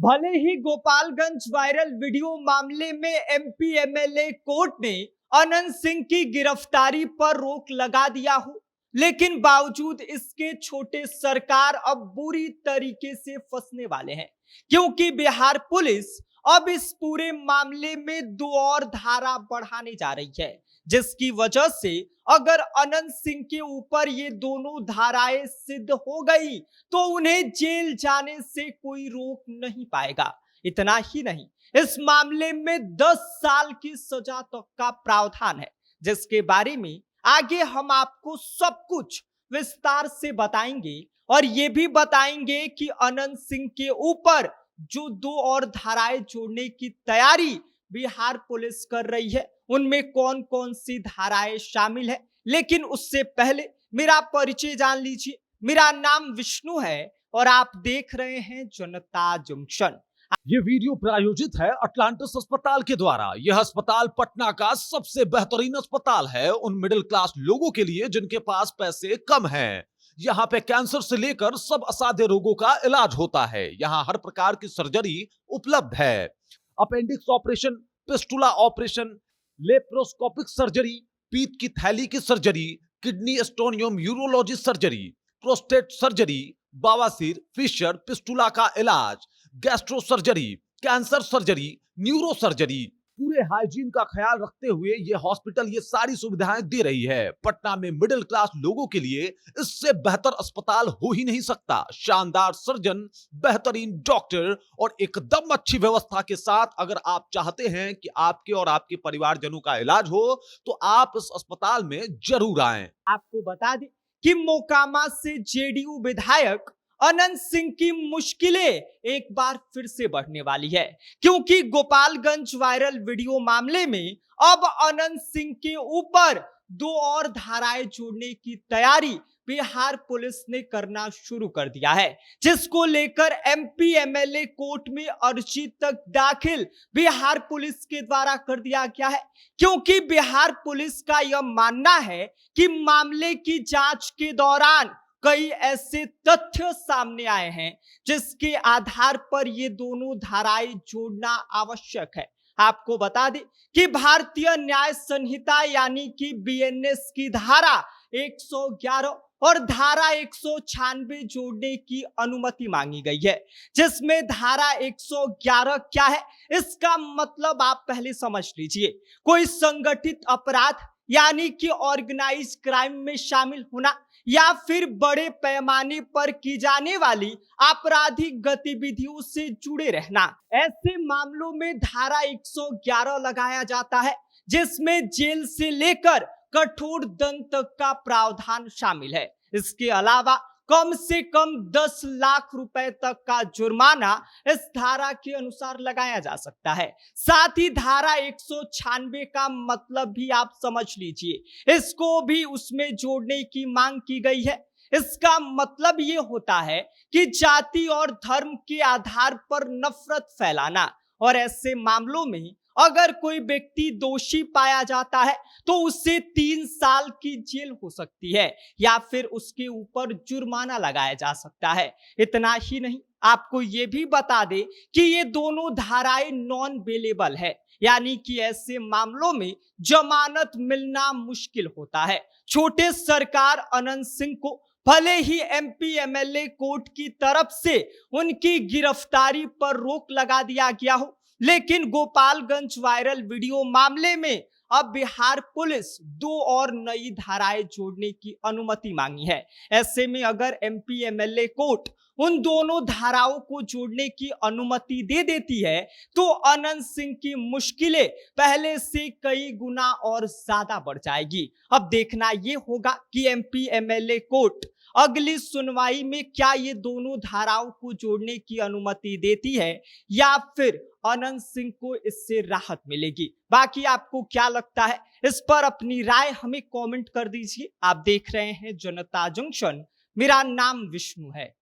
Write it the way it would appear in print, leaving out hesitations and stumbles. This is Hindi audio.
भले ही गोपालगंज वायरल वीडियो मामले में एमपी एमएलए कोर्ट ने अनंत सिंह की गिरफ्तारी पर रोक लगा दिया हो, लेकिन बावजूद इसके छोटे सरकार अब बुरी तरीके से फंसने वाले हैं, क्योंकि बिहार पुलिस अब इस पूरे मामले में दो और धारा बढ़ाने जा रही है, जिसकी वजह से अगर अनंत सिंह के ऊपर ये दोनों धाराएं सिद्ध हो गई तो उन्हें जेल जाने से कोई रोक नहीं पाएगा। इतना ही नहीं, इस मामले में 10 साल की सजा तक का प्रावधान है, जिसके बारे में आगे हम आपको सब कुछ विस्तार से बताएंगे और ये भी बताएंगे कि अनंत सिंह के ऊपर जो दो और धाराएं जोड़ने की तैयारी बिहार पुलिस कर रही है, उनमें कौन कौन सी धाराएं शामिल है। लेकिन उससे पहले मेरा परिचय जान लीजिए। मेरा नाम विष्णु है और आप देख रहे हैं जनता जंक्शन। ये वीडियो प्रायोजित है अटलांटिस अस्पताल के द्वारा। यह अस्पताल पटना का सबसे बेहतरीन अस्पताल है उन मिडिल क्लास लोगों के लिए जिनके पास पैसे कम हैं। यहाँ पे कैंसर से लेकर सब असाध्य रोगों का इलाज होता है। यहाँ हर प्रकार की सर्जरी उपलब्ध है। Appendix operation, fistula operation, laparoscopic surgery, पीत की थैली की सर्जरी, किडनी स्टोन एवं यूरोलॉजी सर्जरी, प्रोस्टेट सर्जरी, बवासीर, फिशर, पिस्टुला का इलाज, gastro surgery, cancer surgery, neuro surgery, पूरे हाइजीन का ख्याल रखते हुए ये हॉस्पिटल ये सारी सुविधाएं दे रही है। पटना में मिडिल क्लास लोगों के लिए इससे बेहतर अस्पताल हो ही नहीं सकता। शानदार सर्जन, बेहतरीन डॉक्टर और एकदम अच्छी व्यवस्था के साथ अगर आप चाहते हैं कि आपके और आपके परिवारजनों का इलाज हो तो आप इस अस्पताल में जरूर आएं। आपको बता दें कि मोकामा से जेडीयू विधायक अनंत सिंह की मुश्किलें एक बार फिर से बढ़ने वाली है, क्योंकि गोपालगंज वायरल वीडियो मामले में अब अनंत सिंह के ऊपर दो और धाराएं जोड़ने की तैयारी बिहार पुलिस ने करना शुरू कर दिया है, जिसको लेकर एमपी एमएलए कोर्ट में अर्जी तक दाखिल बिहार पुलिस के द्वारा कर दिया गया है, क्योंकि बिहार पुलिस का यह मानना है कि मामले की जांच के दौरान कई ऐसे तथ्य सामने आए हैं जिसके आधार पर ये दोनों धाराएं जोड़ना आवश्यक है। आपको बता दें कि भारतीय न्याय संहिता यानी कि बीएनएस की धारा 111 और धारा 196 जोड़ने की अनुमति मांगी गई है, जिसमें धारा 111 क्या है इसका मतलब आप पहले समझ लीजिए। कोई संगठित अपराध यानी कि ऑर्गेनाइज क्राइम में शामिल होना या फिर बड़े पैमाने पर की जाने वाली आपराधिक गतिविधियों से जुड़े रहना, ऐसे मामलों में धारा 111 लगाया जाता है, जिसमें जेल से लेकर कठोर दंड तक का प्रावधान शामिल है। इसके अलावा कम से कम 10 लाख रुपए तक का जुर्माना इस धारा के अनुसार लगाया जा सकता है। साथ ही धारा 196 का मतलब भी आप समझ लीजिए, इसको भी उसमें जोड़ने की मांग की गई है। इसका मतलब ये होता है कि जाति और धर्म के आधार पर नफरत फैलाना, और ऐसे मामलों में अगर कोई व्यक्ति दोषी पाया जाता है तो उससे 3 साल की जेल हो सकती है या फिर उसके ऊपर जुर्माना लगाया जा सकता है। इतना ही नहीं, आपको ये भी बता दे कि ये दोनों धाराएं नॉन बेलेबल है, यानी कि ऐसे मामलों में जमानत मिलना मुश्किल होता है। छोटे सरकार अनंत सिंह को भले ही एमपी एमएलए कोर्ट की तरफ से उनकी गिरफ्तारी पर रोक लगा दिया गया हो, लेकिन गोपालगंज वायरल वीडियो मामले में अब बिहार पुलिस दो और नई धाराएं जोड़ने की अनुमति मांगी है। ऐसे में अगर एमपी एमएलए कोर्ट उन दोनों धाराओं को जोड़ने की अनुमति दे देती है तो अनंत सिंह की मुश्किलें पहले से कई गुना और ज्यादा बढ़ जाएगी। अब देखना यह होगा कि एमपी एमएलए कोर्ट अगली सुनवाई में क्या ये दोनों धाराओं को जोड़ने की अनुमति देती है या फिर अनंत सिंह को इससे राहत मिलेगी। बाकी आपको क्या लगता है, इस पर अपनी राय हमें कमेंट कर दीजिए। आप देख रहे हैं जनता जंक्शन, मेरा नाम विष्णु है।